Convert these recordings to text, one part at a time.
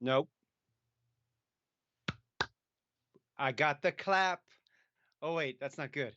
Nope. I got the clap. Oh, wait, that's not good.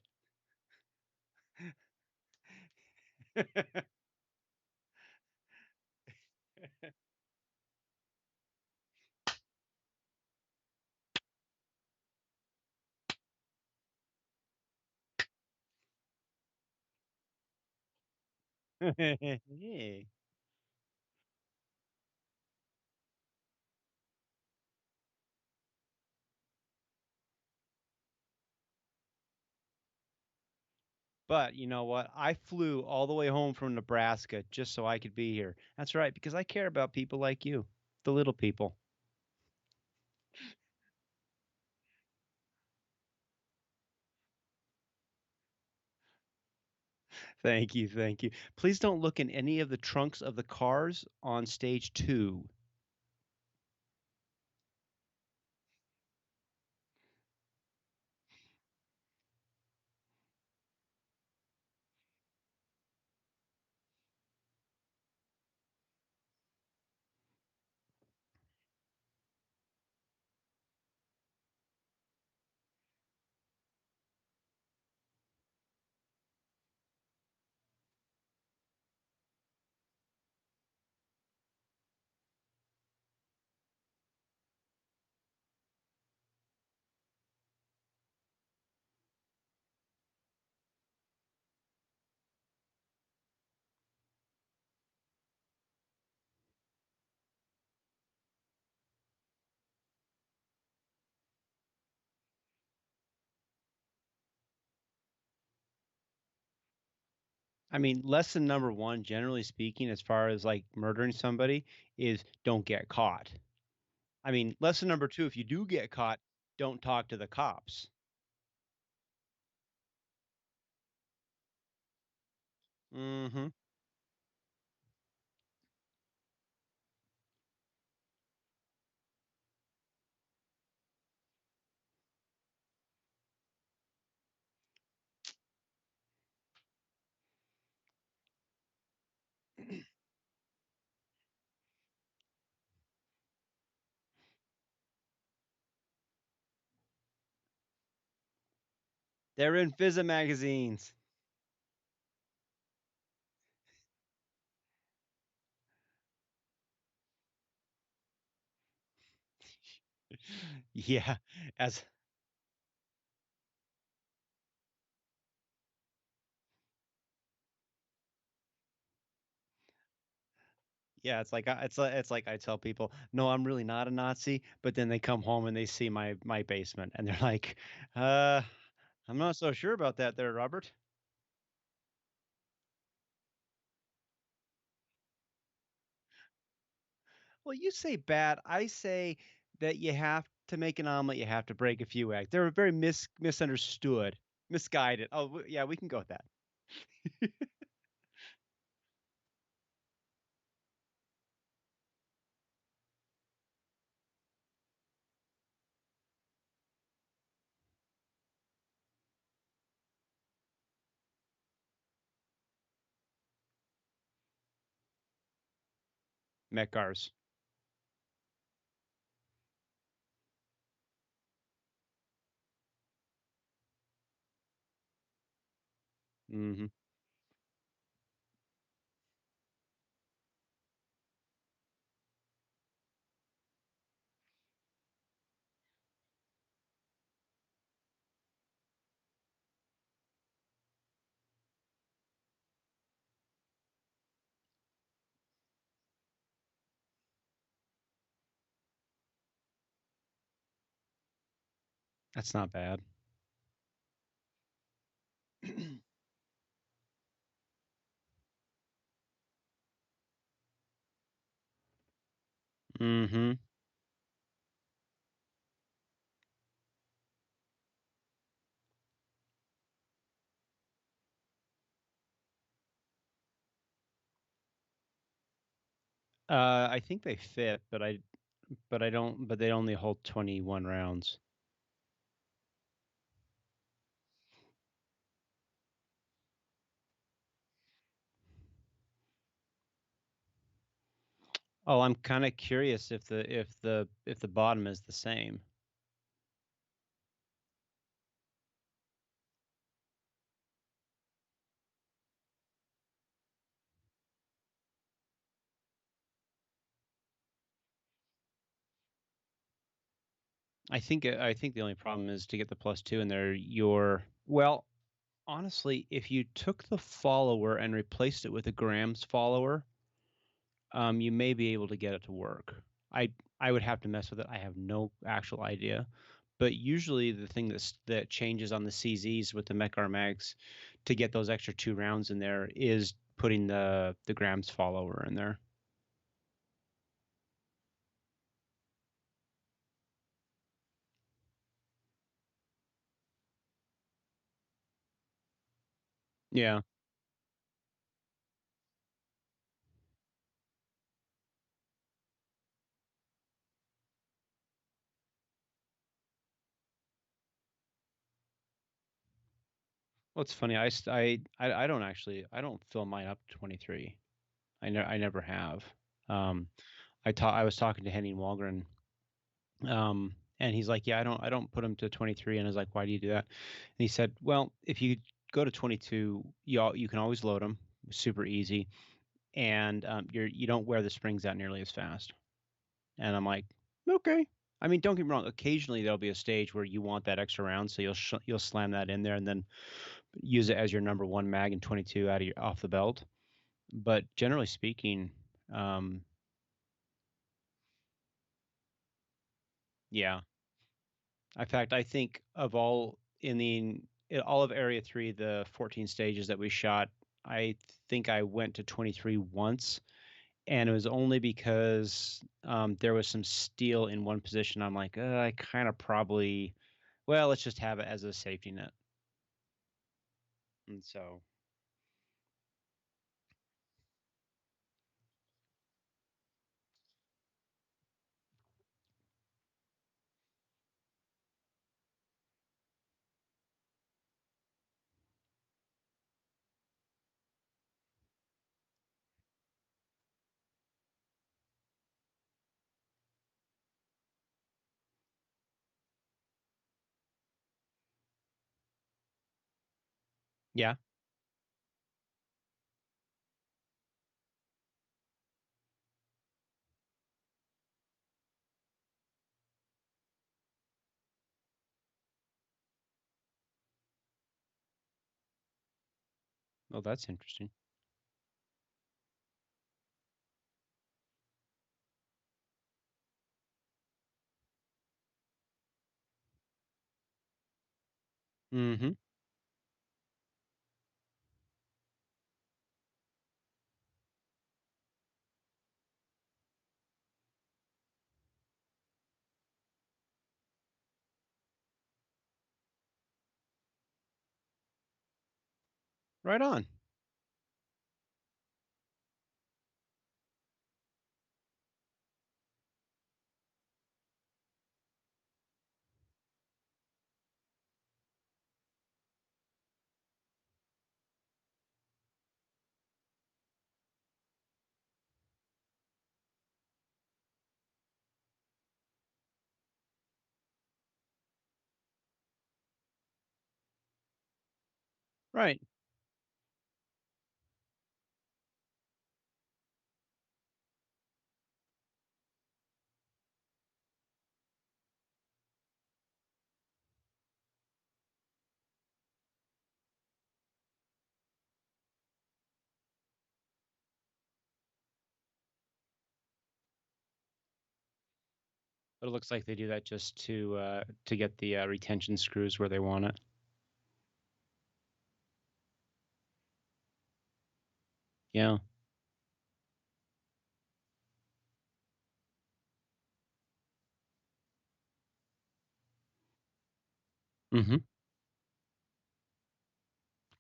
But you know what? I flew all the way home from Nebraska just so I could be here. That's right, because I care about people like you, the little people. Thank you, thank you. Please don't look in any of the trunks of the cars on stage 2. I mean, lesson number 1, generally speaking, as far as like murdering somebody, is don't get caught. I mean, lesson number 2, if you do get caught, don't talk to the cops. Mhm. They're in Fizz magazines. Yeah, as yeah, it's like I tell people, "No, I'm really not a Nazi," but then they come home and they see my basement, and they're like, "Uh, I'm not so sure about that there, Robert." Well, you say bad, I say that you have to make an omelet, you have to break a few eggs. They're very misunderstood, misguided. Oh, yeah, we can go with that. Metcars. Mhm. That's not bad. Mhm. I think they fit, but I don't but they only hold 21 rounds. Oh, I'm kinda curious if the bottom is the same. I think the only problem is to get the +2 in there, well, honestly, if you took the follower and replaced it with a grams follower, you may be able to get it to work. I would have to mess with it. I have no actual idea. But usually the thing that changes on the CZs with the Mech mags to get those extra 2 rounds in there is putting the grams follower in there. Yeah. Well, it's funny. I don't actually I don't fill mine up to 23. I never have. Um, I was talking to Henning Walgren, and he's like, "Yeah, I don't put them to 23." And I was like, "Why do you do that?" And he said, "Well, if you go to 22, you can always load them, super easy, and you don't wear the springs out nearly as fast." And I'm like, "Okay." I mean, don't get me wrong. Occasionally there'll be a stage where you want that extra round, so you'll slam that in there and then use it as your number one mag and 22 off the belt. But generally speaking, um, yeah. In fact, I think of all of Area 3, the 14 stages that we shot, I think I went to 23 once, and it was only because there was some steel in one position. I'm like, I kind of probably, well, let's just have it as a safety net. And so, yeah, well, that's interesting. Hmm. Right on. Right. But it looks like they do that just to get the retention screws where they want it. Yeah. Hmm.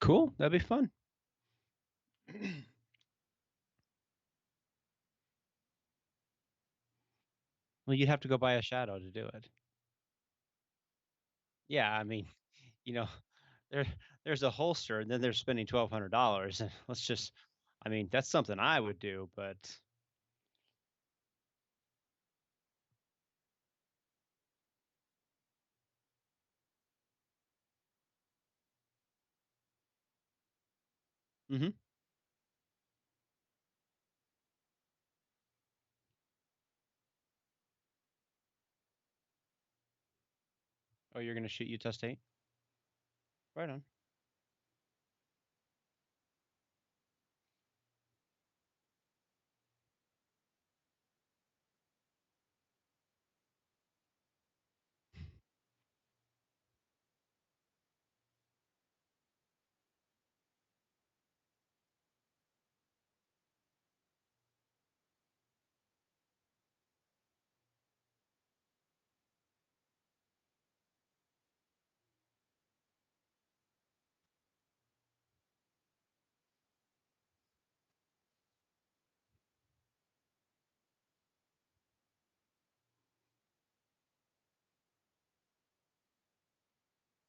Cool. That'd be fun. Well, you'd have to go buy a shadow to do it. Yeah, I mean, you know, there there's a holster and then they're spending $1,200. And let's just I mean, that's something I would do, but Mhm. Oh, you're gonna shoot Utah State? Right on.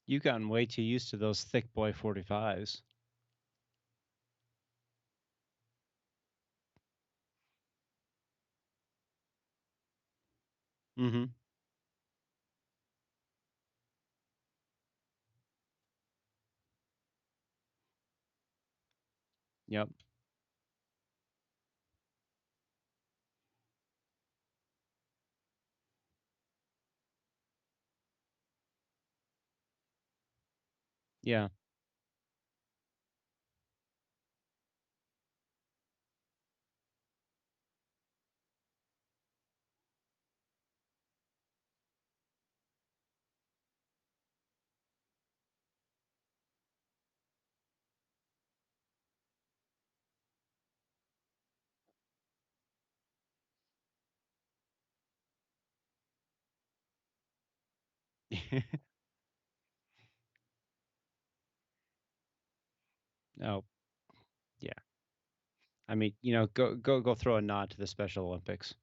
You've gotten way too used to those thick boy 45s. Mhm. Yep. Yeah. Oh, yeah. I mean, go throw a nod to the Special Olympics.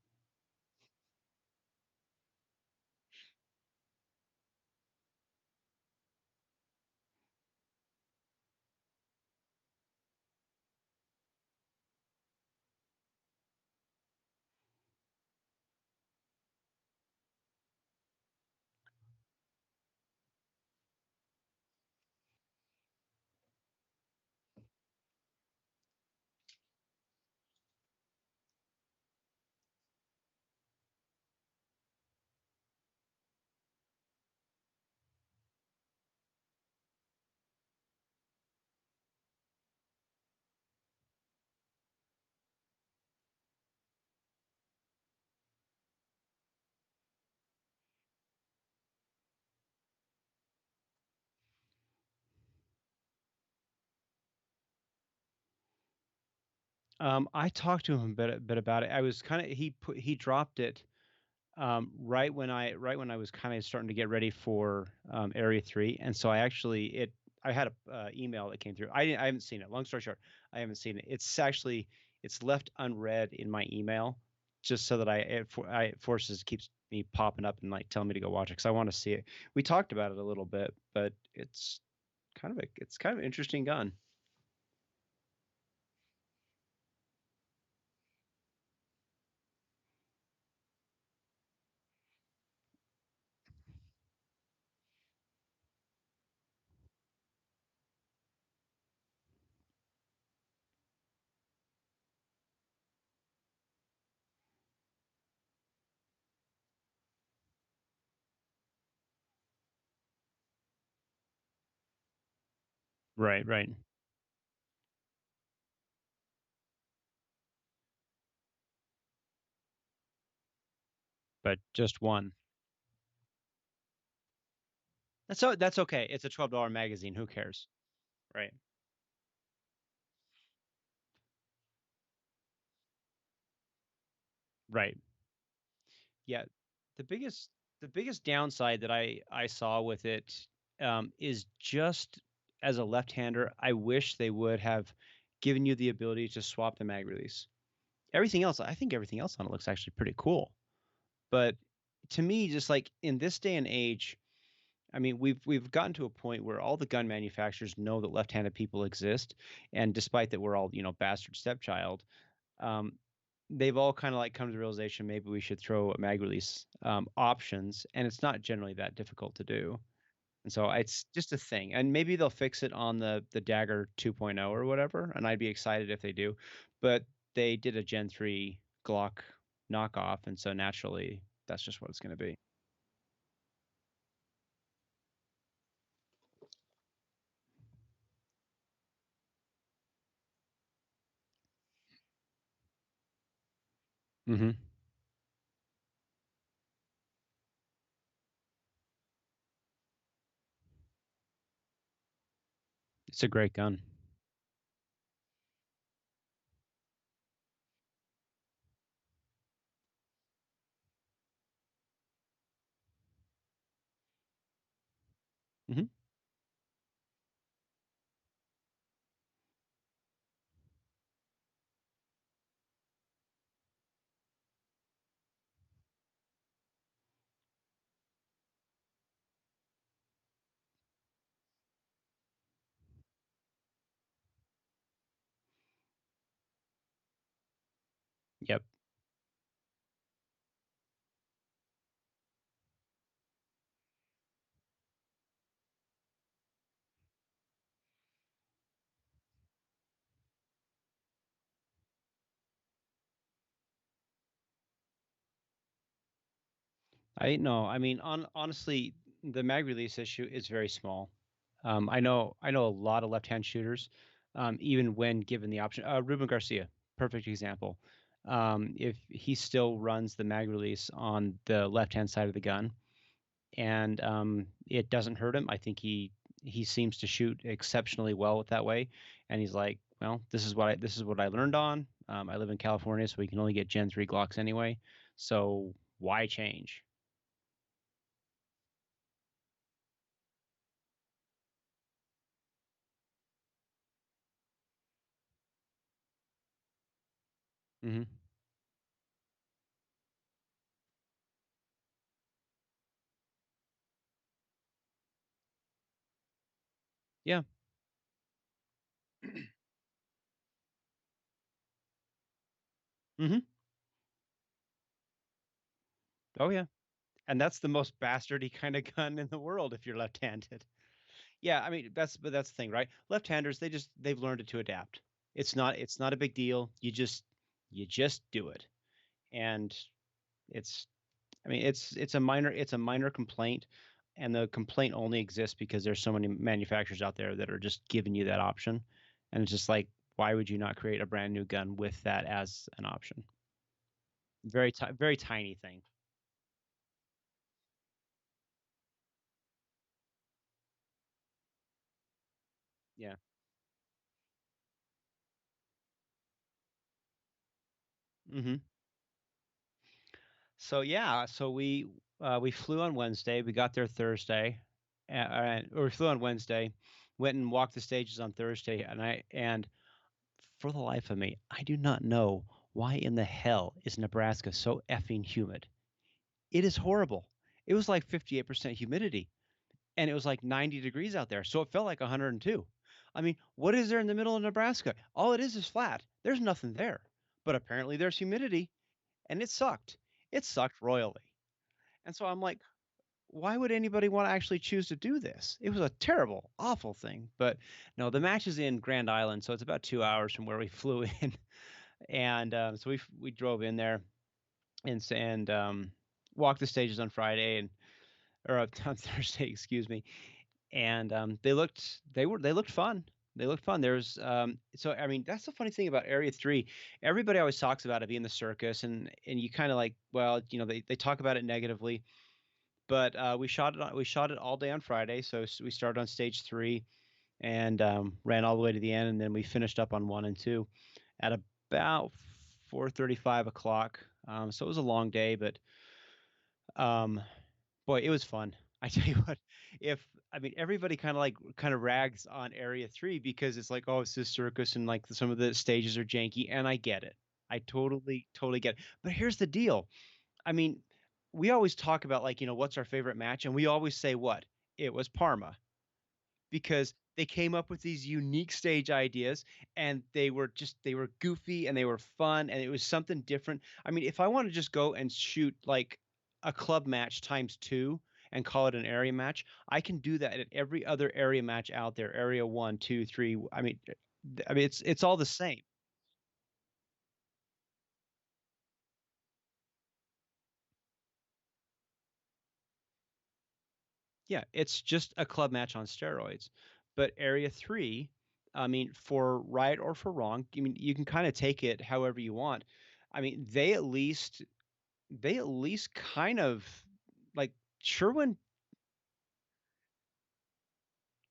I talked to him a bit about it. I was kinda he dropped it, right when I was kinda starting to get ready for, Area 3, and so I had a, email that came through. I haven't seen it. Long story short, I haven't seen it. It's left unread in my email just so that it forces keeps me popping up and, like, telling me to go watch it because I wanna see it. We talked about it a little bit, but it's kind of an interesting gun. Right, right. But just one. That's okay. It's a $12 magazine, who cares? Right, right. Yeah, the biggest the biggest downside that I saw with it, is just as a left-hander, I wish they would have given you the ability to swap the mag release. I think everything else on it looks actually pretty cool, but to me, just like in this day and age, I mean, we've gotten to a point where all the gun manufacturers know that left-handed people exist, and despite that we're all, bastard stepchild, um, they've all kinda, like, come to the realization maybe we should throw a mag release, options, and it's not generally that difficult to do. And so it's just a thing, and maybe they'll fix it on the Dagger 2.0 or whatever, and I'd be excited if they do. But they did a Gen 3 Glock knockoff, and so naturally, that's just what it's gonna be. Mhm. It's a great gun. Mhm. Yep. I no, I mean, honestly, the mag release issue is very small. I know a lot of left-hand shooters, even when given the option. Ruben Garcia, perfect example. If he still runs the mag release on the left-hand side of the gun, and it doesn't hurt him, I think he seems to shoot exceptionally well with that way. And he's like, well, this is what I learned on. I live in California, so we can only get Gen 3 Glocks anyway. So why change? Hmm. Yeah. Hmm. Oh yeah. And that's the most bastardy kind of gun in the world if you're left-handed. Yeah, I mean that's the thing, right? Left-handers, they've learned it to adapt. It's not a big deal. You just do it. And it's I mean it's a minor complaint, and the complaint only exists because there's so many manufacturers out there that are just giving you that option. And it's just like, why would you not create a brand new gun with that as an option? Very tiny thing. Yeah. Mhm. So yeah, so we flew on Wednesday. We got there Thursday, or we flew on Wednesday, went and walked the stages on Thursday, and for the life of me, I do not know why in the hell is Nebraska so effing humid. It is horrible. It was like 58% humidity, and it was like 90 degrees out there, so it felt like 102. I mean, what is there in the middle of Nebraska? All it is flat. There's nothing there, but apparently there's humidity, and it sucked. It sucked royally. And so I'm like, why would anybody want to actually choose to do this? It was a terrible, awful thing. But no, the match is in Grand Island, so it's about 2 hours from where we flew in, and so we drove in there and walked the stages on Friday or on Thursday, excuse me. And they looked fun. They looked fun. So I mean that's the funny thing about Area 3. Everybody always talks about it being the circus, and you kind of like, well, they talk about it negatively. But we shot it all day on Friday. So we started on stage 3 and ran all the way to the end, and then we finished up on 1 and 2 at about 4:30, 5 o'clock. So it was a long day, but um, boy, it was fun. I tell you what, if I mean everybody kind of rags on Area 3 because it's like, oh, it's this circus and like some of the stages are janky, and I get it. I totally get it. But here's the deal. I mean, we always talk about like, what's our favorite match, and we always say what? It was Parma because they came up with these unique stage ideas, and they were goofy and they were fun, and it was something different. I mean, if I want to just go and shoot like a club match times 2 and call it an area match. I can do that at every other area match out there, area 1, 2, 3. It's all the same. Yeah, it's just a club match on steroids. But Area 3, I mean, for right or for wrong, I mean, you can kind of take it however you want. I mean, they at least kind of like Sherwin.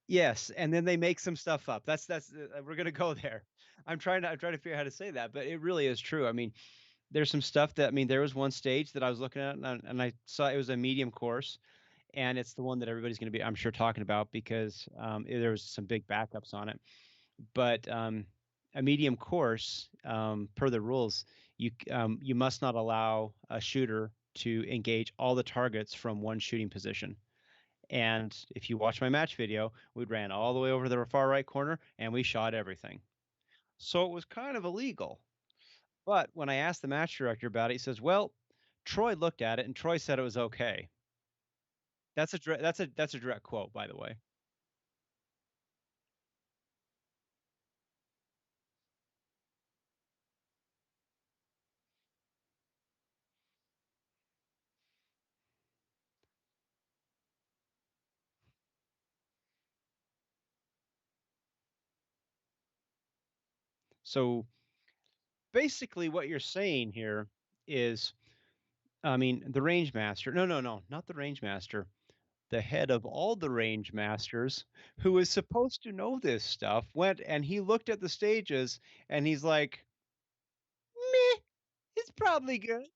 Yes, and then they make some stuff up. That's we're gonna go there. I'm trying to figure out how to say that, but it really is true. I mean, there's some stuff that I mean, there was one stage that I was looking at, and I saw it was a medium course, and it's the one that everybody's going to be, I'm sure, talking about because there was some big backups on it. But a medium course, per the rules, you must not allow a shooter to engage all the targets from one shooting position. And if you watch my match video, we ran all the way over to the far right corner and we shot everything. So it was kind of illegal. But when I asked the match director about it, he says, "Well, Troy looked at it and Troy said it was okay." That's a direct quote, by the way. So basically, what you're saying here is, I mean, the range master. No, no, no, not the range master. The head of all the range masters, who is supposed to know this stuff, went and he looked at the stages and he's like, "Meh, it's probably good."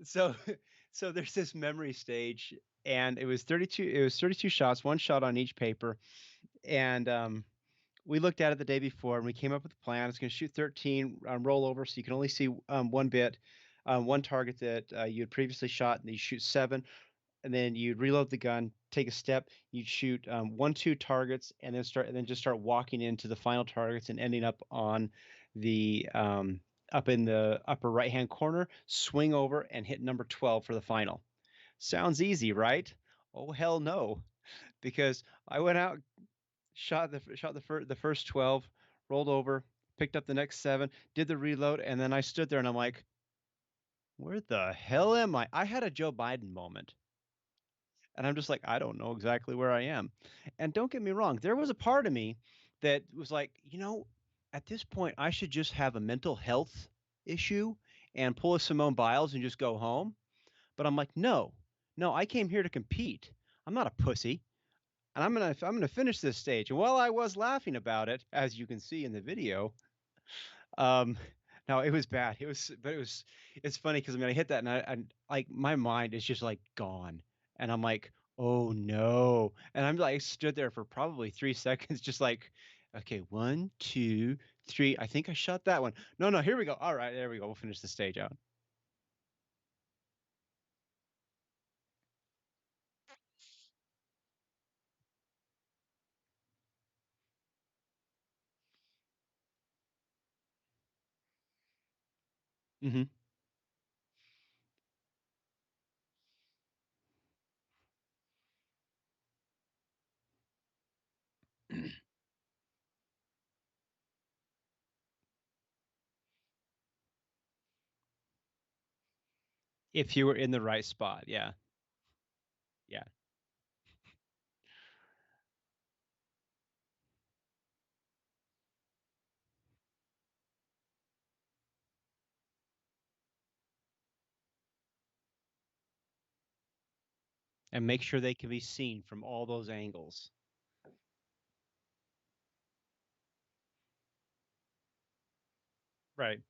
So so there's this memory stage and it was 32 shots, one shot on each paper. And we looked at it the day before and we came up with a plan. It's going to shoot 13 rollover, so you can only see one bit, one target that you had previously shot, and you shoot seven, and then you'd reload the gun, take a step, you'd shoot one, two targets, and then just start walking into the final targets and ending up on the up in the upper right hand corner, swing over and hit number 12 for the final. Sounds easy, right? Oh hell no, because I went out, shot the first 12, rolled over, picked up the next seven, did the reload, and then I stood there and I'm like, where the hell am I? I had a Joe Biden moment. And I'm just like, I don't know exactly where I am. And don't get me wrong, there was a part of me that was like, at this point, I should just have a mental health issue and pull a Simone Biles and just go home. But I'm like, no, no, I came here to compete. I'm not a pussy. And I'm gonna finish this stage. And while I was laughing about it, as you can see in the video, um, no, it was bad. It's funny because I mean, I hit that and like my mind is just like gone, and I'm like, oh no, and I'm like stood there for probably 3 seconds, just like, okay, one, two, three. I think I shot that one. No, no, here we go. All right, there we go. We'll finish the stage out. Hmm. If you were in the right spot, yeah, yeah, and make sure they can be seen from all those angles. Right.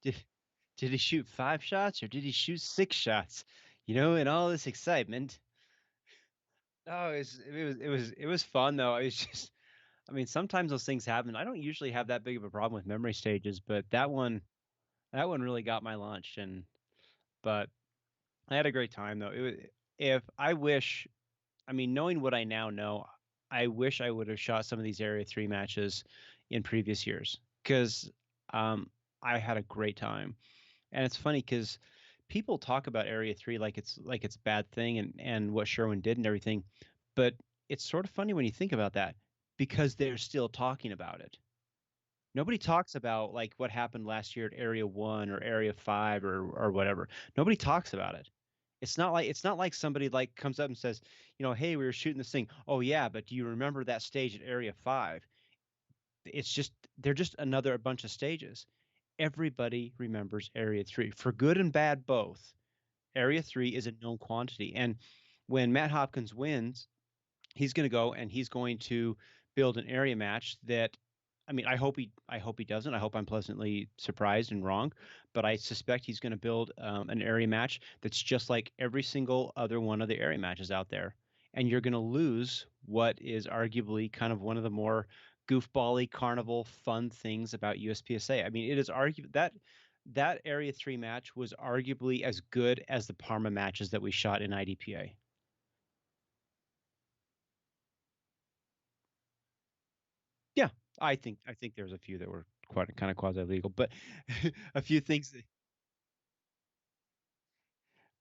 Did did he shoot 5 shots or did he shoot 6 shots? You know, in all this excitement. Oh, it was fun though. It was just I mean, sometimes those things happen. I don't usually have that big of a problem with memory stages, but that one really got my lunch but I had a great time though. It was if I wish I mean, knowing what I now know, I wish I would have shot some of these Area 3 matches in previous years because um, I had a great time. And it's funny because people talk about Area 3 like it's a bad thing and what Sherwin did and everything, but it's sort of funny when you think about that because they're still talking about it. Nobody talks about like what happened last year at Area 1 or Area 5 or whatever. Nobody talks about it. It's not like somebody like comes up and says, "Hey, we were shooting this thing. Oh yeah, but do you remember that stage at Area 5?" It's just they're just another bunch of stages. Everybody remembers Area 3 for good and bad both. Area 3 is a known quantity, and when Matt Hopkins wins, he's going to go and he's going to build an area match that I mean, I hope he doesn't. I hope I'm pleasantly surprised and wrong, but I suspect he's going to build an area match that's just like every single other one of the area matches out there. And you're going to lose what is arguably kind of one of the more goofbally carnival fun things about USPSA. I mean, it is argued that Area 3 match was arguably as good as the Parma matches that we shot in IDPA. Yeah, I think there was a few that were quite kind of quasi legal, but a few things.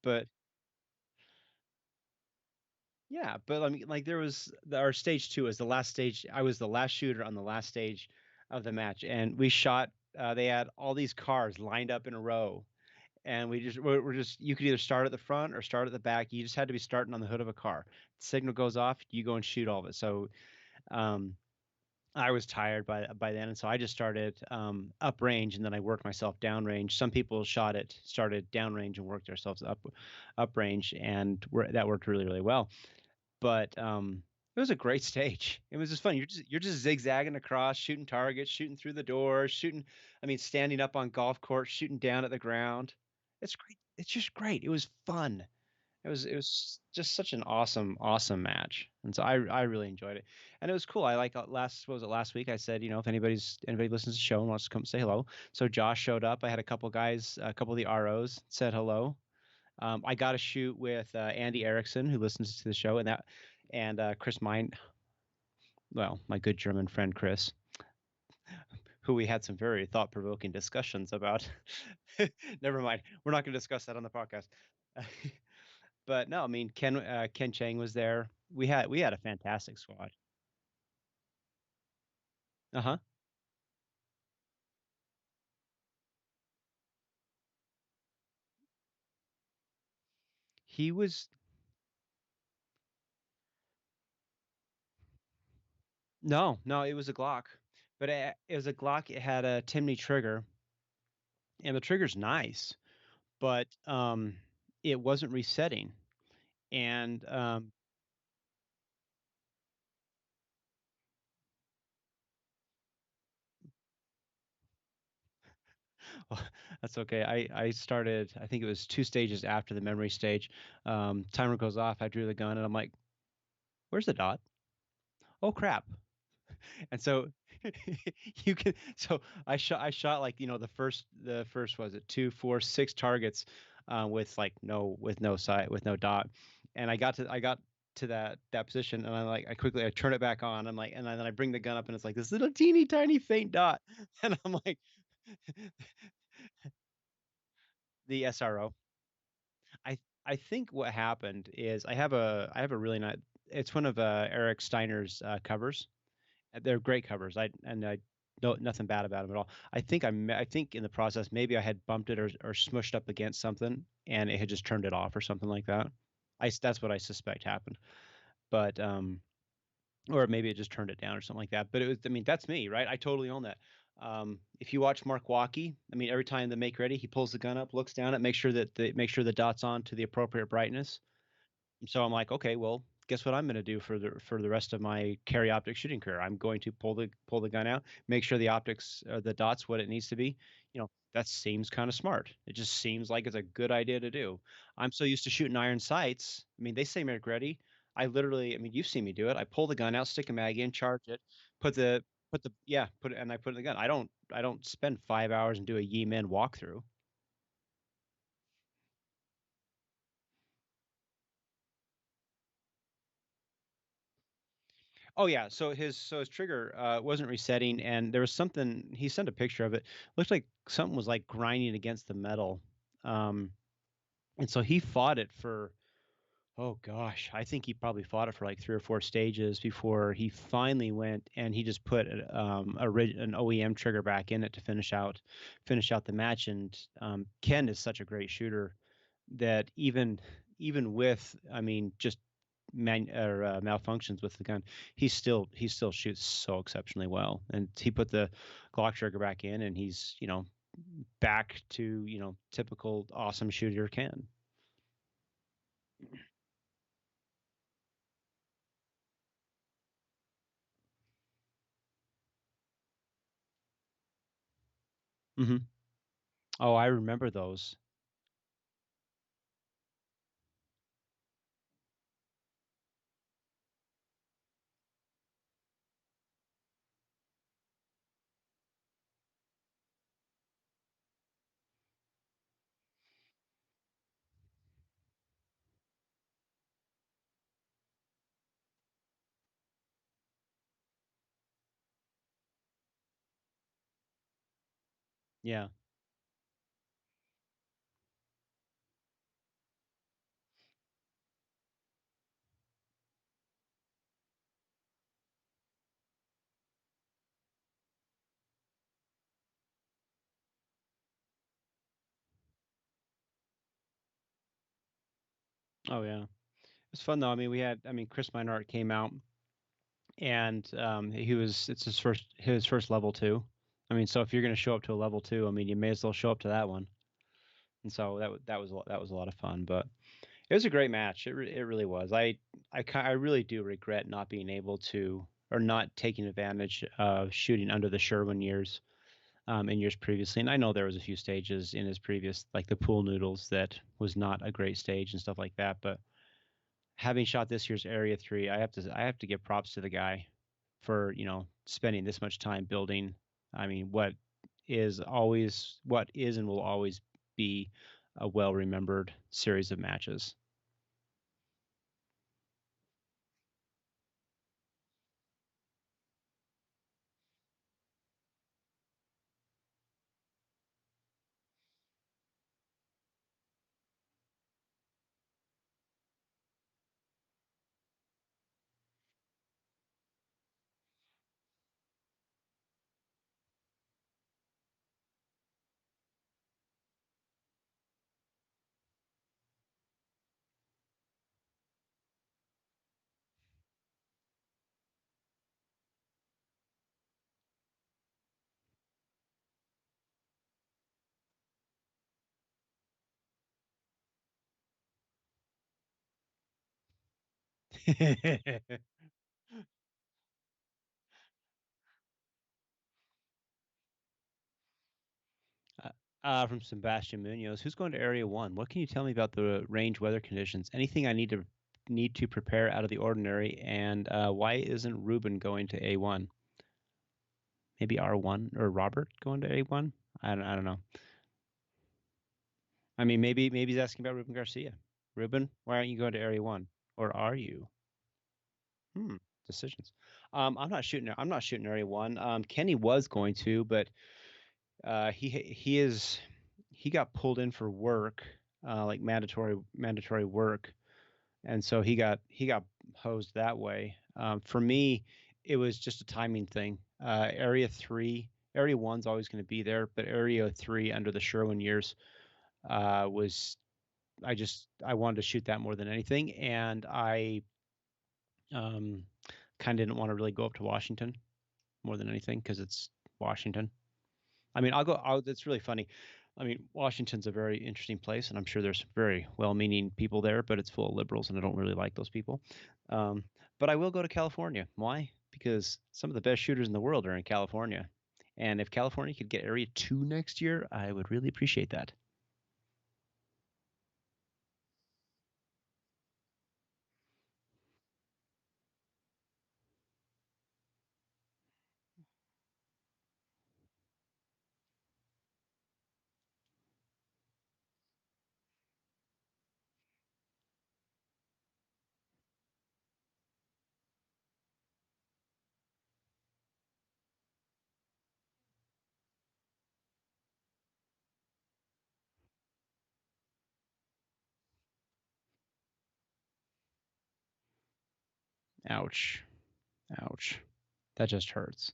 But yeah, but I mean, like there was our stage two is the last stage. I was the last shooter on the last stage of the match, and we shot. They had all these cars lined up in a row, and we're just you could either start at the front or start at the back. You just had to be starting on the hood of a car. The signal goes off, you go and shoot all of it. So um, I was tired by then, and so I just started uprange, and then I worked myself downrange. Some people started downrange and worked themselves uprange, and that worked really really well. But it was a great stage. It was just fun. You're just zigzagging across, shooting targets, shooting through the doors, shooting. I mean, standing up on golf course, shooting down at the ground. It's great. It's just great. It was fun. It was just such an awesome match, and so I really enjoyed it, and it was cool. I like last what was it last week? I said if anybody listens to the show and wants to come say hello. So Josh showed up. I had a couple guys, a couple of the ROs said hello. I got a shoot with Andy Erickson who listens to the show, and Chris Mine. Well, my good German friend Chris, who we had some very thought provoking discussions about. Never mind. We're not going to discuss that on the podcast. But no, I mean Ken Chang was there. We had a fantastic squad. Uh-huh. He was no, no, it was a Glock. But it was a Glock. It had a Timney trigger, and the trigger's nice, but it wasn't resetting. And well, that's okay. I started. I think it was 2 stages after the memory stage. Timer goes off. I drew the gun, and I'm like, "Where's the dot? Oh crap!" And so you can so I shot like the first was it 2 4 6 targets with no sight with no dot, and I got to that position, and I turn it back on. I'm like, and then I bring the gun up, and it's like this little teeny tiny faint dot, and I'm like the SRO. I think what happened is I have a really nice. It's one of Eric Steiner's covers. They're great covers. I know nothing bad about them at all. I think in the process maybe I had bumped it or smushed up against something and it had just turned it off or something like that. That's what I suspect happened. But or maybe it just turned it down or something like that. But it was I mean that's me, right? I totally own that. If you watch Mark Walkie, I mean every time the make ready, he pulls the gun up, looks down, it make sure the dot's on to the appropriate brightness. So I'm like, okay, well, guess what I'm going to do for the rest of my carry optic shooting career? I'm going to pull the gun out, make sure the optics the dots what it needs to be. That seems kinda smart. It just seems like it's a good idea to do. I'm so used to shooting iron sights. I mean, they say make ready. I mean, you've seen me do it. I pull the gun out, stick a mag in, charge it, put the yeah, put it and I put it in the gun. I don't spend 5 hours and do a Yeeman walkthrough. Oh, yeah, so his trigger, wasn't resetting, and there was something he sent a picture of it. Looked like something was, like, grinding against the metal, um, and so he fought it for oh gosh, I think he probably fought it for like 3 or 4 stages before he finally went and he just put an OEM trigger back in it to finish out the match. And Ken is such a great shooter that even with I mean just malfunctions with the gun, he still shoots so exceptionally well. And he put the Glock trigger back in, and he's back to typical awesome shooter Ken. Hmm. Oh, I remember those. Yeah. Oh yeah. It's fun though. I mean, I mean, Chris Minart came out and it's his first level two. I mean, so if you're going to show up to a level two, I mean, you may as well show up to that one. And so that was a lot of fun, but it was a great match. It really was. I really do regret not being able to or not taking advantage of shooting under the Sherwin years in years previously. And I know there was a few stages in his previous, like the pool noodles, that was not a great stage and stuff like that, but having shot this year's Area 3, I have to give props to the guy for, spending this much time building. I mean, what is and will always be a well-remembered series of matches. Uh, from Sebastian Munoz, who's going to Area 1? What can you tell me about the range weather conditions? Anything I need to prepare out of the ordinary? And why isn't Ruben going to A1? Maybe R1 or Robert going to A1? I don't know. I mean, maybe he's asking about Ruben Garcia. Ruben, why aren't you going to Area 1? Or are you? Hmm. Decisions. I'm not shooting Area 1. Kenny was going to, but he got pulled in for work, like mandatory work, and so he got hosed that way. For me, it was just a timing thing. Area 1's always going to be there, but Area 3 under the Sherwin years was I wanted to shoot that more than anything, and I um, kind of didn't want to really go up to Washington more than anything because it's Washington. I mean, it's really funny. I mean, Washington's a very interesting place, and I'm sure there's very well-meaning people there, but it's full of liberals, and I don't really like those people. Um, but I will go to California. Why? Because some of the best shooters in the world are in California, And if California could get Area 2 next year, I would really appreciate that. Ouch. Ouch. That just hurts.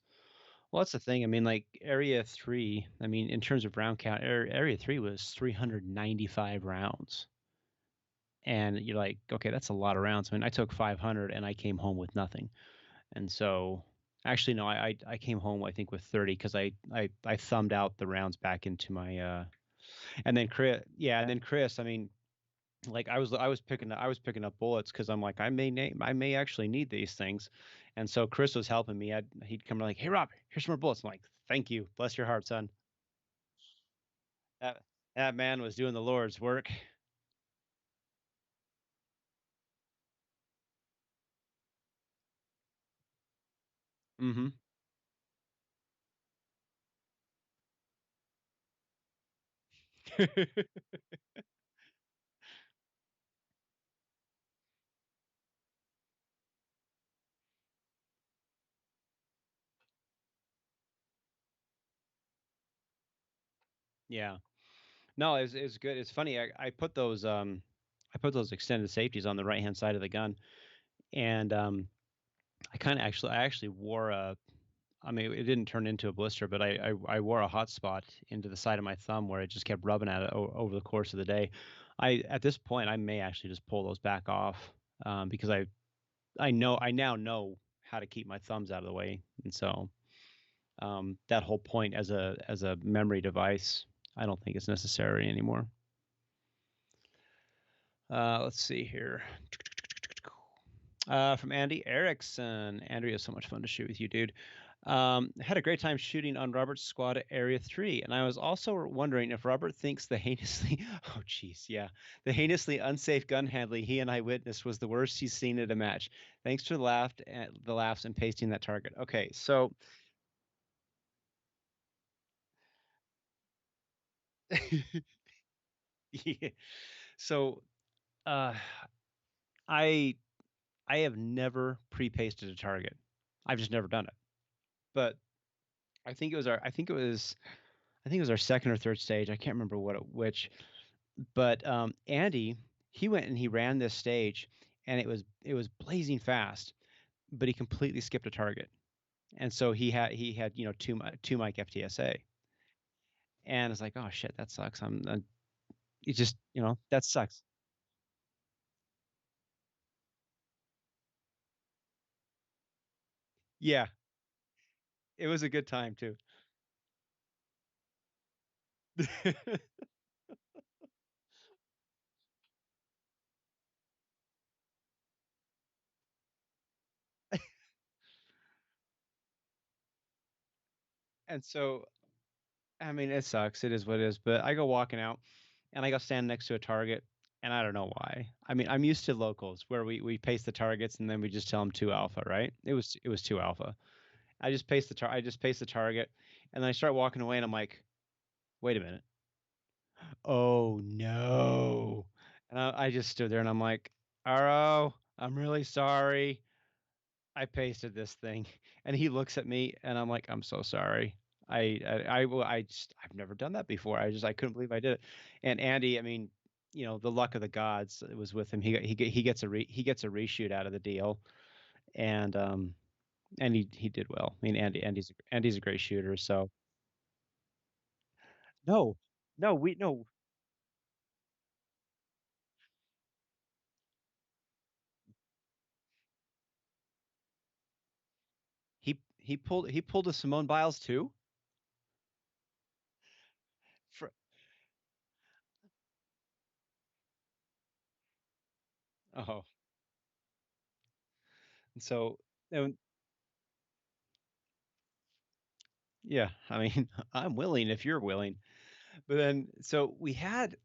Well, that's the thing. I mean, like Area 3, I mean, in terms of round count, Area 3 was 395 rounds. And you're like, okay, that's a lot of rounds. I mean, I took 500 and I came home with nothing. And so, actually, no, I came home I think with 30 because I thumbed out the rounds back into my and then Chris, yeah, and then Chris, I mean, like I was picking up bullets because I'm like I may actually need these things, and so Chris was helping me. He'd come like, hey Rob, here's some more bullets. I'm like, thank you, bless your heart, son. That man was doing the Lord's work. Hmm. Yeah. No, it's good. It's funny. I put those extended safeties on the right hand side of the gun, and I actually wore a. I mean, it didn't turn into a blister, but I wore a hot spot into the side of my thumb where it just kept rubbing at it over the course of the day. At this point I may actually just pull those back off because I now know how to keep my thumbs out of the way, and so that whole point as a memory device, I don't think it's necessary anymore. Let's see here. From Andy Erickson. Andrea, so much fun to shoot with you, dude. Had a great time shooting on Robert's squad at Area 3, and I was also wondering if Robert thinks the heinously, oh, geez, yeah, the heinously unsafe gun handling he and I witnessed was the worst he's seen at a match. Thanks for the laughs and pasting that target. Okay, so, yeah, so uh, I I have never pre-pasted a target. I've just never done it. But I think it was our second or third stage. I can't remember which. But Andy, he went and he ran this stage, and it was blazing fast, but he completely skipped a target, and so he had two mic FTSA, and it's like, oh shit, that sucks. It just that sucks. Yeah, it was a good time too. And so I mean, it sucks. It is what it is. But I go walking out, and I go stand next to a target, and I don't know why. I mean, I'm used to locals where we paste the targets and then we just tell them two alpha, right? It was two alpha. I just paste the target, and then I start walking away, and I'm like, wait a minute. Oh no. And I just stood there, and I'm like, Aro, I'm really sorry. I pasted this thing. And he looks at me, and I'm like, I'm so sorry. I've never done that before. I couldn't believe I did it. And Andy, I mean, the luck of the gods was with him. He gets he gets a reshoot out of the deal, and he did well. I mean, Andy's a great shooter. So no, no, he pulled a Simone Biles too. For, oh, and so and Yeah, I mean, I'm willing if you're willing. But then, so we had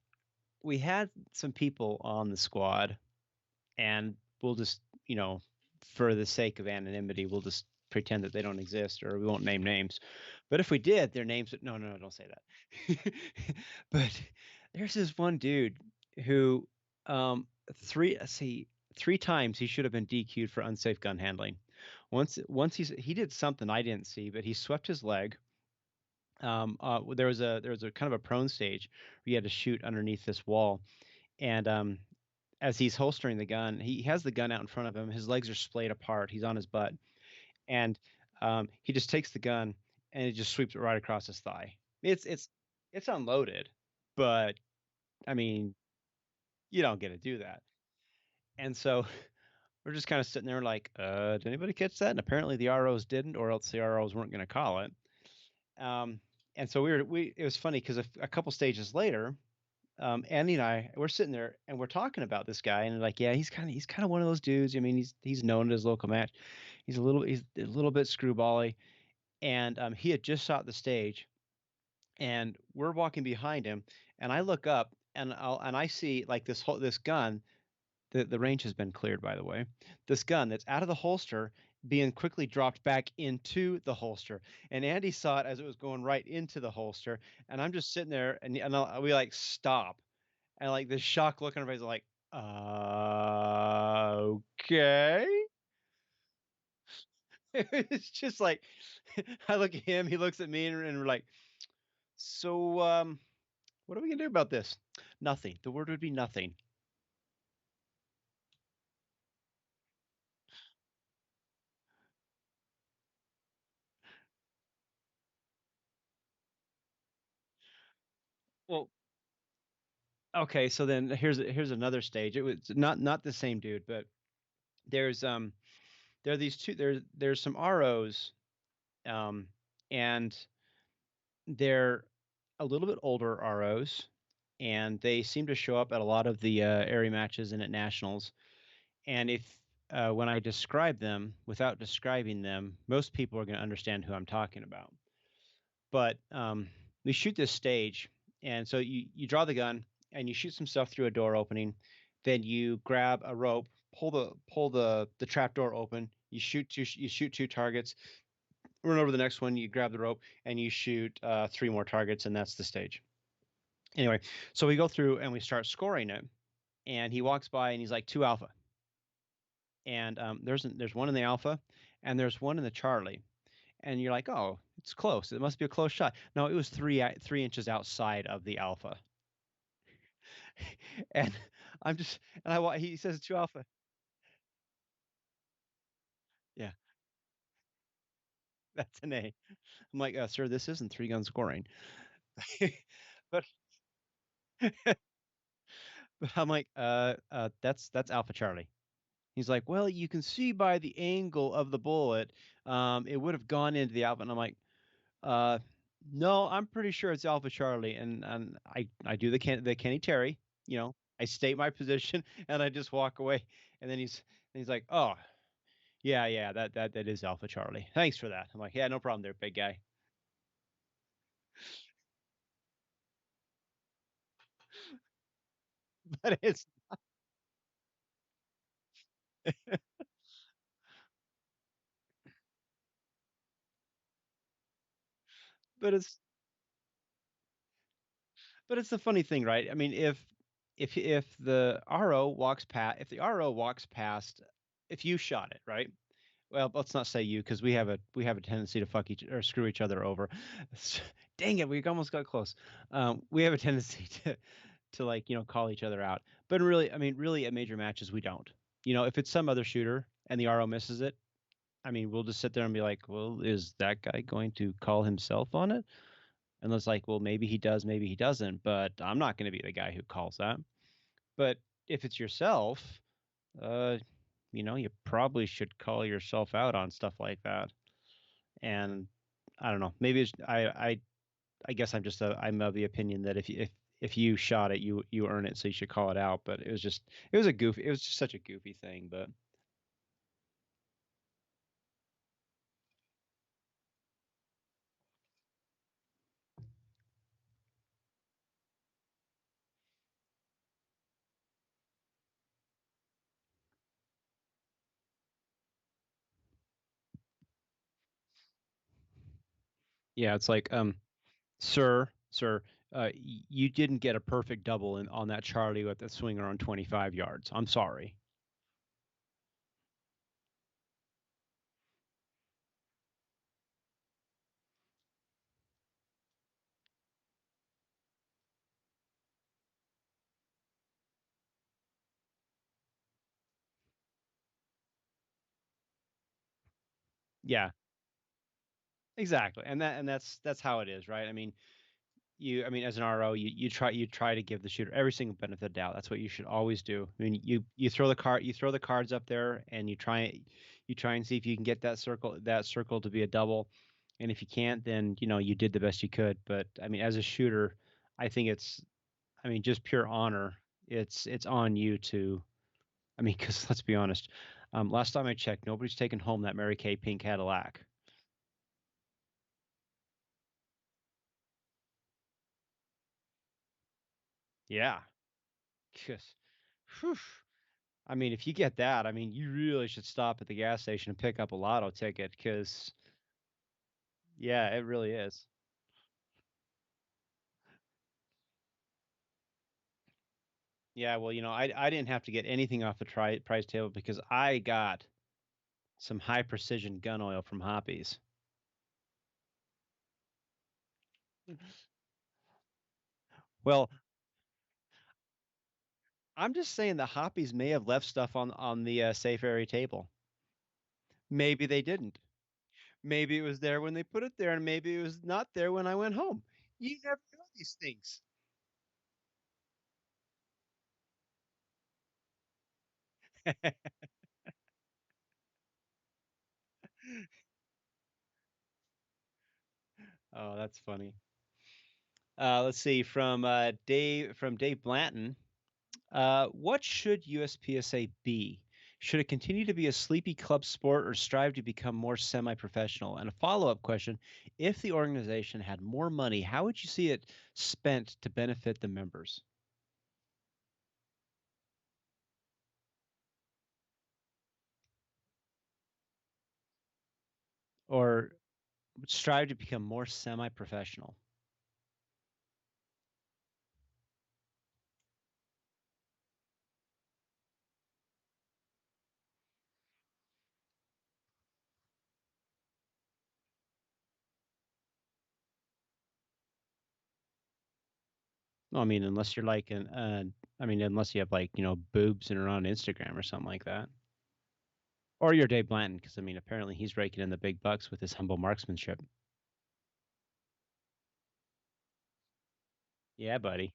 some people on the squad, and we'll just, for the sake of anonymity, we'll just pretend that they don't exist, or we won't name names. But if we did, their names, no, no, no, don't say that. But there's this one dude who, let's see, three times he should have been DQ'd for unsafe gun handling. Once he did something I didn't see, but he swept his leg. There was a kind of a prone stage where you had to shoot underneath this wall, and as he's holstering the gun, he has the gun out in front of him. His legs are splayed apart. He's on his butt, and he just takes the gun and he just sweeps it right across his thigh. It's unloaded, but I mean, you don't get to do that. And so we're just kind of sitting there like, did anybody catch that? And apparently the ROs didn't, or else the ROs weren't going to call it. Um, and so it was funny because a couple stages later, Andy and I, we're sitting there and we're talking about this guy, and like, yeah, he's kind of one of those dudes. I mean, he's known at his local match. He's a little bit screwbally, and he had just shot the stage, and we're walking behind him, and I look up and I see like this gun. The range has been cleared, by the way. This gun that's out of the holster being quickly dropped back into the holster, and Andy saw it as it was going right into the holster, and I'm just sitting there, and we like stop, and like this shock look on everybody's like, okay. It's just like I look at him, he looks at me, and we're like, so what are we gonna do about this? Nothing. The word would be nothing. Well, okay, so then here's another stage. It was not the same dude, but there's there are these two there's some ROs, um and they're a little bit older ROs, and they seem to show up at a lot of the area matches and at nationals. And if when I describe them without describing them, most people are going to understand who I'm talking about. But we shoot this stage, and so you draw the gun and you shoot some stuff through a door opening. Then you grab a rope, pull the trap door open. You shoot two targets. Run over the next one. You grab the rope and you shoot three more targets, and that's the stage. Anyway, so we go through and we start scoring it. And he walks by and he's like, two alpha. And there's one in the alpha, and there's one in the Charlie, and you're like, oh, it's close. It must be a close shot. No, it was 3 inches outside of the alpha, and I'm just and he says two alpha. Yeah, that's an A. I'm like, sir, this isn't three gun scoring, but I'm like, that's Alpha Charlie. He's like, well, you can see by the angle of the bullet, it would have gone into the alpha, and I'm like, Uh, no, I'm pretty sure it's Alpha Charlie, and I do the Kenny Terry, I state my position and I just walk away, and then he's like, oh yeah, yeah, that is Alpha Charlie. Thanks for that. I'm like, yeah, no problem there, big guy. But but it's but it's the funny thing, right? I mean, if the RO walks past, if you shot it, right? Well, let's not say you because we have a tendency to fuck each or screw each other over. Dang it, we almost got close. We have a tendency to like call each other out, but really, I mean, really at major matches we don't. If it's some other shooter and the RO misses it, I mean, we'll just sit there and be like, well, is that guy going to call himself on it? And it's like, well, maybe he does, maybe he doesn't, but I'm not going to be the guy who calls that. But if it's yourself, uh, you probably should call yourself out on stuff like that. And I don't know, maybe I guess I'm of the opinion that if you shot it, you earn it, so you should call it out. But it was just such a goofy thing. But Yeah, it's like, sir, you didn't get a perfect double on that Charlie with the swinger on 25 yards. I'm sorry. Yeah, exactly. And that's how it is, right? I mean, as an RO, you try to give the shooter every single benefit of the doubt. That's what you should always do. I mean, you throw the cards up there and you try and see if you can get that circle to be a double. And if you can't, then you did the best you could. But I mean, as a shooter, I think just pure honor. It's on you to. I mean, because let's be honest, last time I checked, nobody's taken home that Mary Kay pink Cadillac. Yeah. 'Cause, whew. I mean, if you get that, I mean, you really should stop at the gas station and pick up a lotto ticket because, yeah, it really is. Yeah, well, I didn't have to get anything off the price table because I got some high precision gun oil from Hoppies. Well, I'm just saying the Hoppies may have left stuff on the safe area table. Maybe they didn't. Maybe it was there when they put it there, and maybe it was not there when I went home. You never know these things. Oh, that's funny. Let's see from Dave Blanton. What should USPSA be? Should it continue to be a sleepy club sport or strive to become more semi-professional? And a follow-up question: if the organization had more money, how would you see it spent to benefit the members? Or strive to become more semi-professional? Well, I mean, unless you're like unless you have like boobs and are on Instagram or something like that. Or you're Dave Blanton, because I mean, apparently he's raking in the big bucks with his humble marksmanship. Yeah, buddy.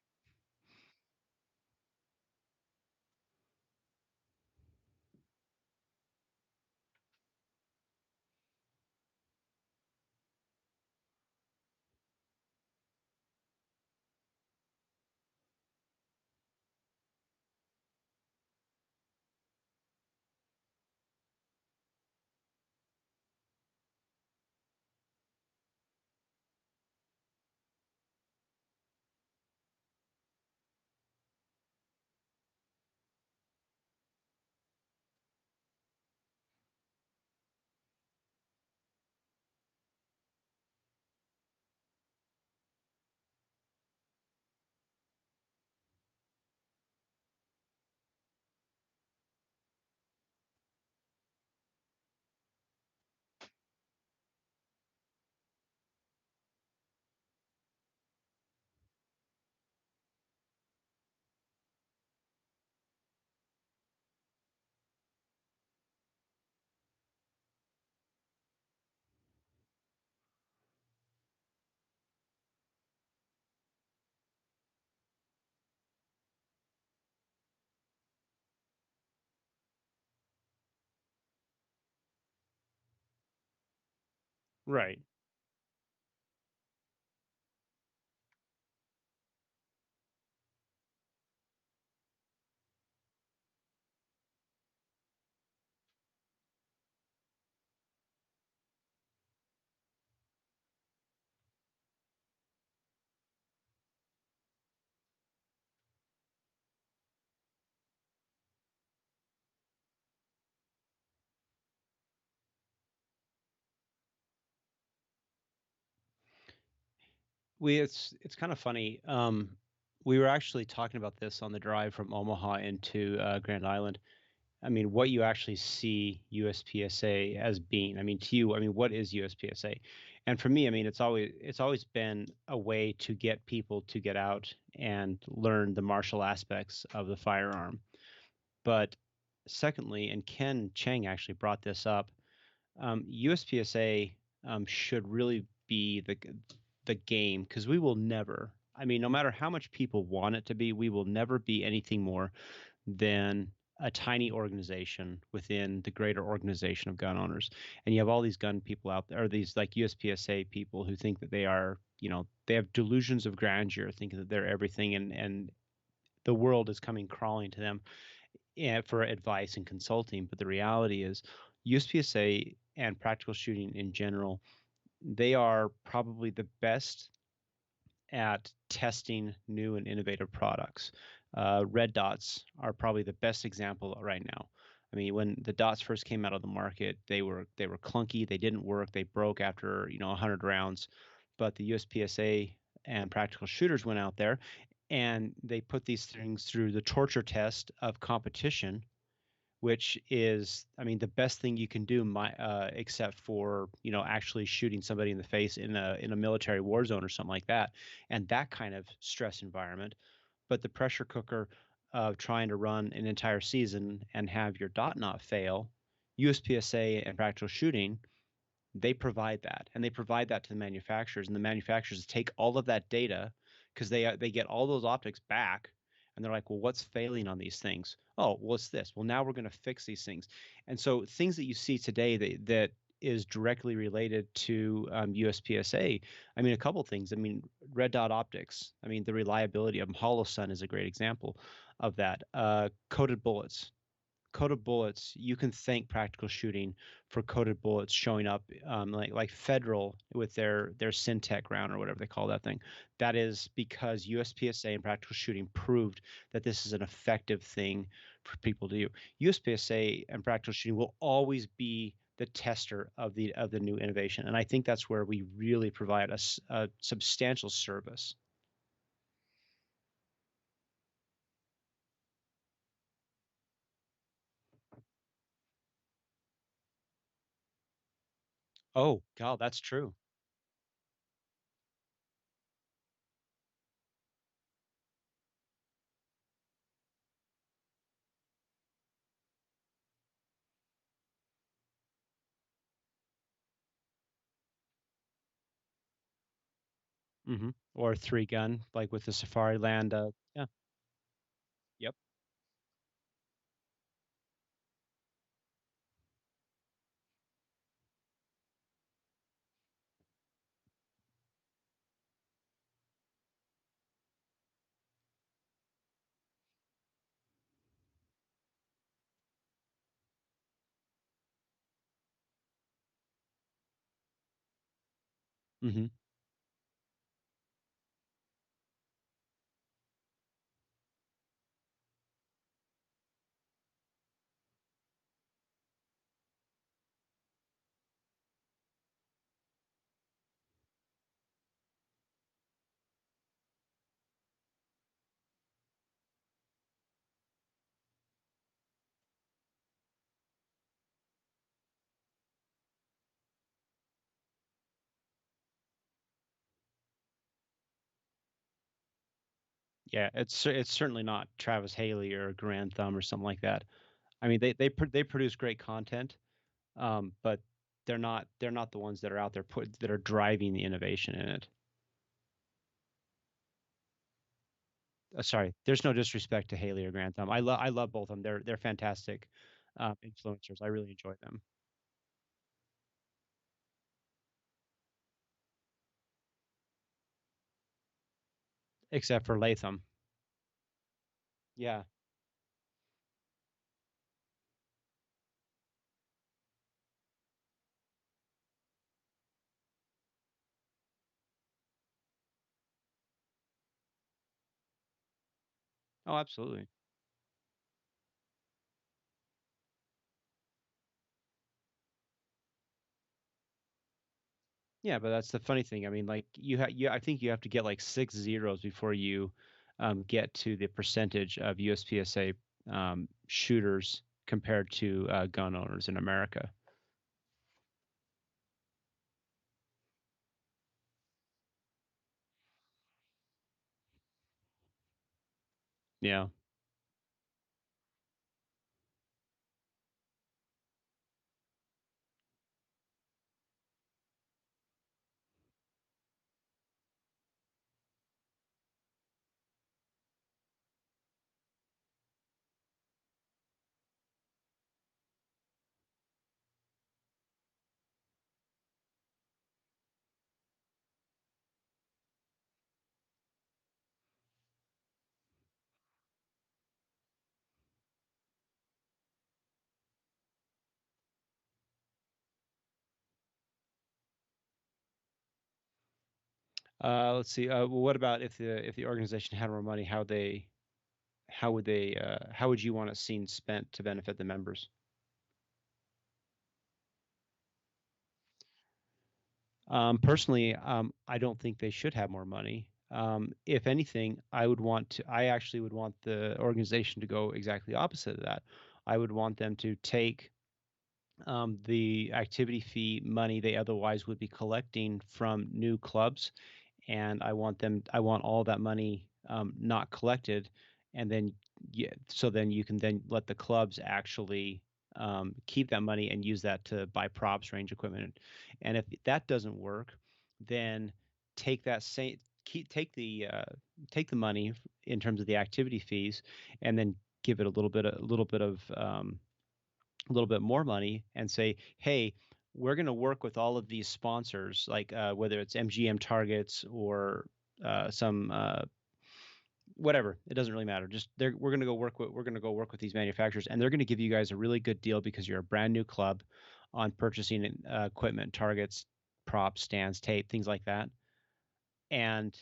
Right. It's kind of funny. We were actually talking about this on the drive from Omaha into Grand Island. I mean, what you actually see USPSA as being. I mean, to you, I mean, what is USPSA? And for me, I mean, it's always been a way to get people to get out and learn the martial aspects of the firearm. But secondly, and Ken Chang actually brought this up, USPSA should really be the game because we will never. I mean, no matter how much people want it to be, we will never be anything more than a tiny organization within the greater organization of gun owners. And you have all these gun people out there, or these like USPSA people who think that they are, they have delusions of grandeur, thinking that they're everything, and the world is coming crawling to them for advice and consulting. But the reality is, USPSA and practical shooting in general, they are probably the best at testing new and innovative products. Red dots are probably the best example right now. I mean, when the dots first came out of the market, they were clunky. They didn't work. They broke after 100 rounds. But the USPSA and practical shooters went out there and they put these things through the torture test of competition, which is, I mean, the best thing you can do, except for actually shooting somebody in the face in a military war zone or something like that, and that kind of stress environment. But the pressure cooker of trying to run an entire season and have your dot not fail, USPSA and practical shooting, they provide that, and they provide that to the manufacturers, and the manufacturers take all of that data because they get all those optics back, and they're like, well, what's failing on these things? Oh, well, it's this. Well, now we're going to fix these things. And so things that you see today that is directly related to USPSA. I mean, a couple things. I mean, red dot optics. I mean, the reliability of them. Hollow Sun is a great example of that. Coated bullets, you can thank practical shooting for coated bullets showing up, like Federal with their Syntec round or whatever they call that thing. That is because USPSA and practical shooting proved that this is an effective thing for people to do. USPSA and practical shooting will always be the tester of the new innovation, and I think that's where we really provide a substantial service. Oh, God, that's true. Or three gun, like with the Safari Land. Yeah. Yep. hmm Yeah, it's certainly not Travis Haley or Grand Thumb or something like that. I mean, they produce great content, but they're not the ones that are out there that are driving the innovation in it. Sorry, there's no disrespect to Haley or Grand Thumb. I love both of them. They're fantastic influencers. I really enjoy them, except for Latham. Yeah. Oh, absolutely. Yeah, but that's the funny thing. I mean, like I think you have to get like 6 zeros before you get to the percentage of USPSA shooters compared to gun owners in America. Yeah. Let's see. Well, what about if the organization had more money? How would you want it seen spent to benefit the members? Personally, I don't think they should have more money. If anything, I actually would want the organization to go exactly opposite of that. I would want them to take the activity fee money they otherwise would be collecting from new clubs, and I want all that money not collected, and then yeah, so then you can then let the clubs actually keep that money and use that to buy props, range equipment, and if that doesn't work, then take that same keep take the money in terms of the activity fees, and then give it a little bit more money and say, hey, we're going to work with all of these sponsors, like whether it's MGM targets or some whatever. It doesn't really matter. Just we're going to go work with these manufacturers, and they're going to give you guys a really good deal because you're a brand new club on purchasing equipment, targets, props, stands, tape, things like that. And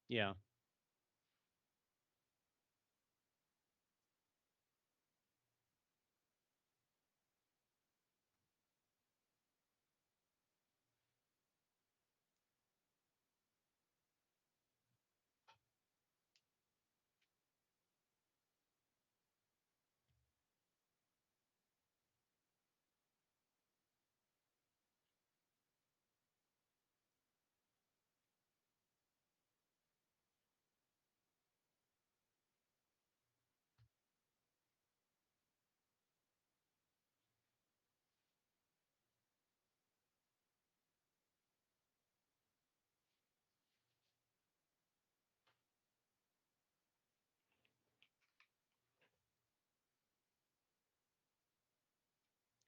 yeah,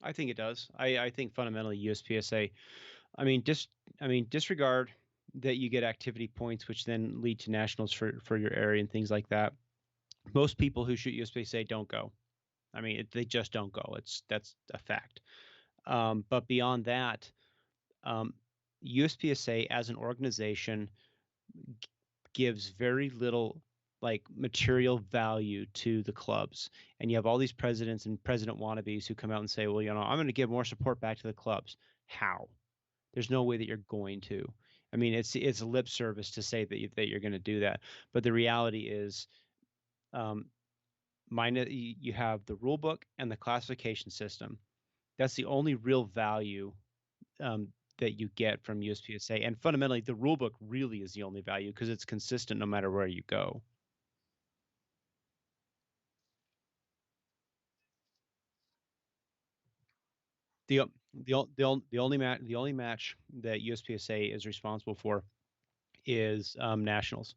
I think it does. I think fundamentally USPSA. I mean, disregard that you get activity points, which then lead to nationals for your area and things like that. Most people who shoot USPSA don't go. I mean, they just don't go. That's a fact. But beyond that, USPSA as an organization gives very little like material value to the clubs. And you have all these presidents and president wannabes who come out and say, well, I'm going to give more support back to the clubs. How? There's no way that you're going to. I mean, it's lip service to say that you're going to do that, but the reality is, um, you have the rule book and the classification system. That's the only real value that you get from USPSA, and fundamentally, the rule book really is the only value because it's consistent no matter where you go. The only match that USPSA is responsible for is nationals.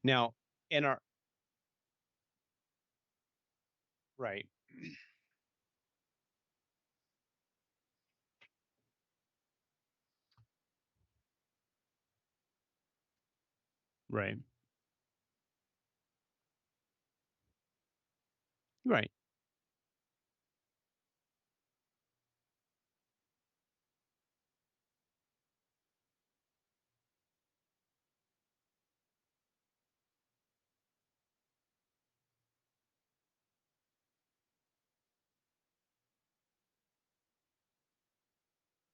Now, in our right, right, right.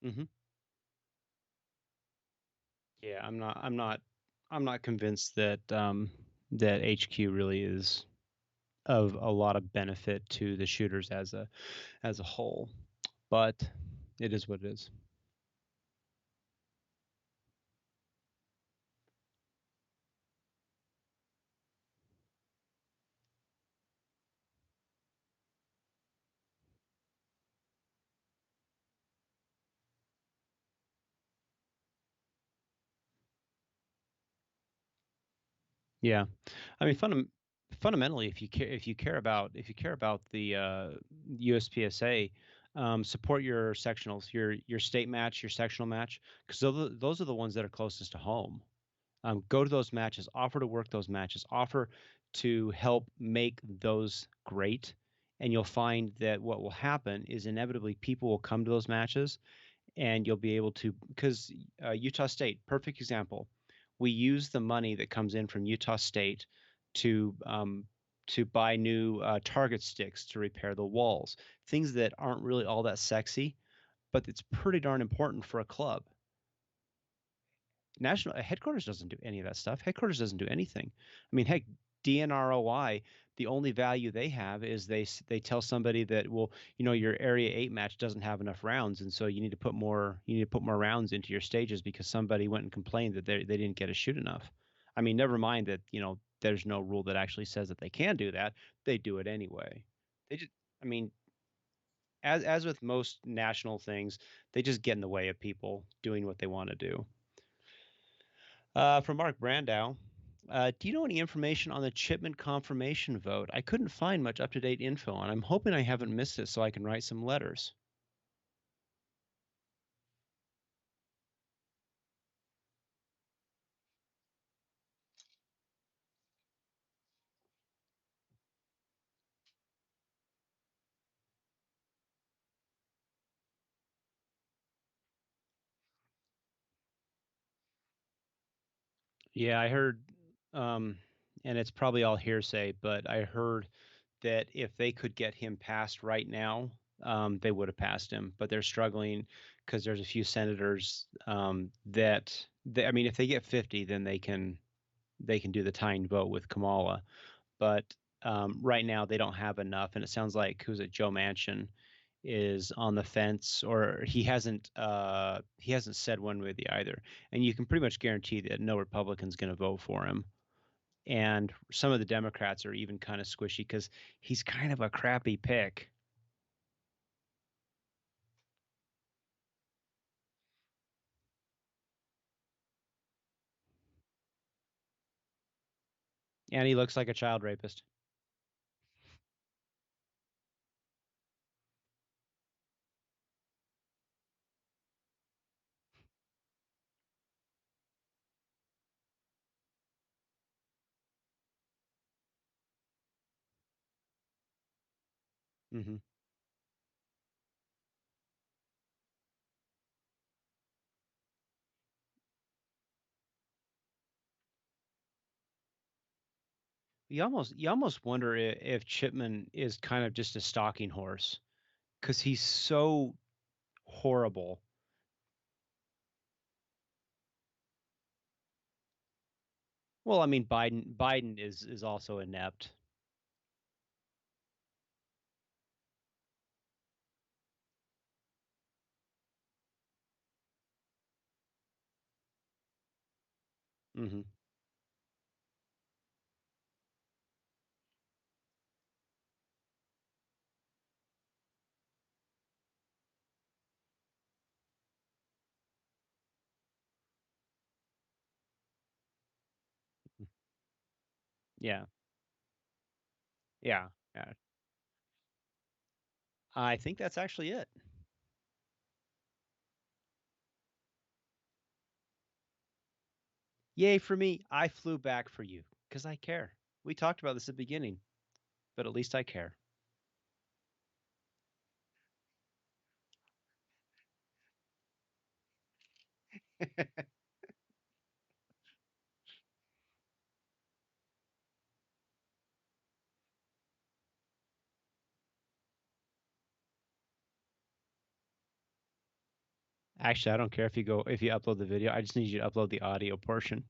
Mhm. Yeah, I'm not convinced that, that HQ really is of a lot of benefit to the shooters as a whole, but it is what it is. Yeah. I mean, fundamentally, if you care about the, USPSA, support your sectionals, your state match, your sectional match, 'cause those are the ones that are closest to home. Go to those matches, offer to work those matches, offer to help make those great, and you'll find that what will happen is inevitably people will come to those matches, and you'll be able to because Utah State, perfect example. We use the money that comes in from Utah State to to buy new target sticks to repair the walls, things that aren't really all that sexy, but it's pretty darn important for a club. National headquarters doesn't do any of that stuff. Headquarters doesn't do anything. I mean, heck, DNROI, the only value they have is they tell somebody that, well, your area 8 match doesn't have enough rounds, and so you need to put more rounds into your stages because somebody went and complained that they didn't get to shoot enough. I mean, never mind that, there's no rule that actually says that they can do that. They do it anyway. They just I mean, as with most national things, they just get in the way of people doing what they want to do. From Mark Brandow. Do you know any information on the Chipman confirmation vote? I couldn't find much up to date info, and I'm hoping I haven't missed it so I can write some letters. Yeah, I heard, um, and it's probably all hearsay, but I heard that if they could get him passed right now, they would have passed him. But they're struggling because there's a few senators I mean, if they get 50, then they can do the tying vote with Kamala. But right now they don't have enough, and it sounds like who's it, Joe Manchin is on the fence, or he hasn't said one way or the other. And you can pretty much guarantee that no Republican's going to vote for him. And some of the Democrats are even kind of squishy because he's kind of a crappy pick, and he looks like a child rapist. Hmm. You almost wonder if Chipman is kind of just a stalking horse because he's so horrible. Well, I mean, Biden is also inept. Hmm. Yeah, yeah, yeah. I think that's actually it. Yay for me. I flew back for you because I care. We talked about this at the beginning, but at least I care. Actually, I don't care if you upload the video, I just need you to upload the audio portion.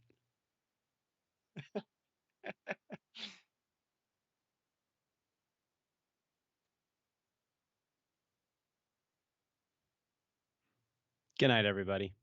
Good night, everybody.